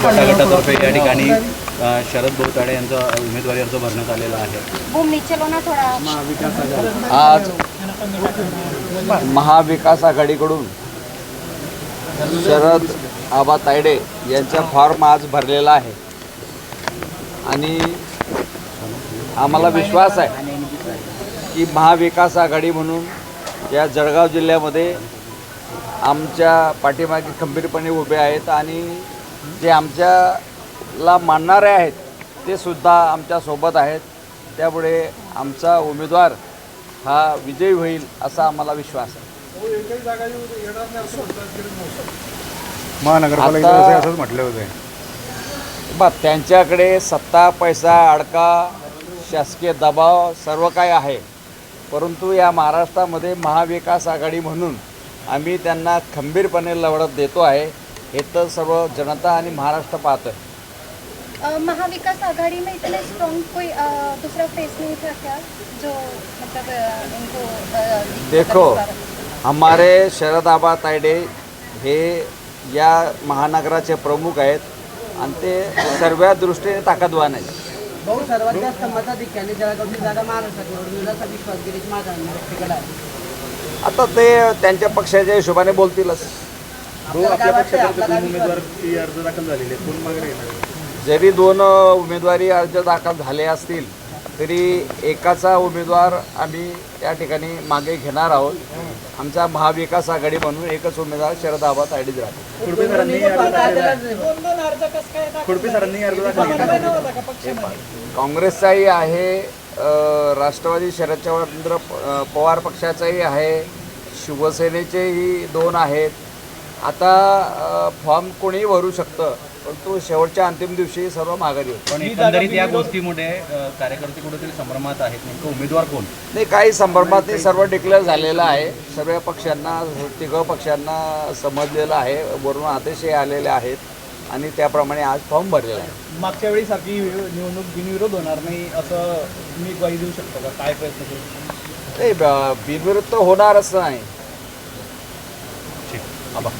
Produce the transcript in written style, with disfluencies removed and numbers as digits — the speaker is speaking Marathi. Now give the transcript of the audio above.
गटातर्फे या ठिकाणी शरद बोताडे यांचा उमेदवारी अर्ज भरण्यात आलेला आहे। आज महाविकास आघाडीकडून शरद आबा तायडे यांचा फॉर्म आज भरलेला आहे आणि आम्हाला विश्वास आहे की महाविकास आघाडी म्हणून या जळगाव जिल्ह्यामध्ये आमच्या पाठीमागे खंबीरपणे उभे आहेत आणि जे आमच्याला मानणारे आहेत ते सुद्धा आमच्यासोबत आहेत। त्यामुळे आमचा उमेदवार हा विजयी होईल असा आम्हाला विश्वास आहे। महानगरपालिकेने असंच म्हटलं होतं त्यांच्याकडे सत्ता, पैसा, अडका, शासकीय दबाव सर्व काय आहे, परंतु या महाराष्ट्रामध्ये महाविकास आघाडी म्हणून आम्ही त्यांना खंबीरपणे लढत देतो आहे। हे तर सर्व जनता आणि महाराष्ट्र पाहत है। महाविकास आघाड़ी में इतने स्ट्रॉन्ग कोई दूसरा फेस नहीं था क्या जो मतलब इनको देखो, हमारे शरद आबा तायडे हे या महानगराचे प्रमुख आहेत आणि ते सर्व दृष्टीने ताकदवान आहेत। भाऊ सर्वात जास्त मताधिक्याने जळगावची जागा महाराष्ट्रात निवडून असा विश्वास गिरीश महाजन व्यक्त केला आहे। आता ते त्यांच्या पक्षाच्या हिशोबाने बोलतीलच। आपल्या पक्षातर्फे 2 उमेदवारी अर्ज दाखल झालेले आहेत, कोण मागे येणार? जरी 2 उमेदवारी अर्ज दाखल झाले असतील तरी एकाचा उमेदवार आम्ही त्या ठिकाणी मागे घेणार आहोत। आमचा महाविकास आघाडी म्हणून एकच उमेदवार शरद आबा तायडेच राहतो। खुरपे सरांनी अर्ज दाखल केला। काँग्रेसचाही आहे, राष्ट्रवादी शरदचंद्र पवार पक्षाचाही आहे, शिवसेनेचेही 2 आहेत। आता फॉर्म कोणीही भरू शकतं, परंतु शेवटच्या अंतिम दिवशी सर्व माघारी होते। पण एकंदरीत या गोष्टीमुळे कार्यकर्ते कुठेतरी संभ्रमात आहेत, नेमकं उमेदवार कोण? नाही, काही संभ्रमात नाही, सर्व डिक्लेअर झालेलं आहे। सर्व पक्षांना, 3 पक्षांना समजलेलं आहे, वरून आदेशही आलेले आहेत आणि त्याप्रमाणे आज फॉर्म भरलेला आहे। मागच्या वेळी सारखी निवडणूक बिनविरोध होणार नाही असं मी ग्वाही देऊ शकतो का? काय प्रयत्न करू? नाही, बिनविरोध तर होणारच नाही। ठीक, आबा।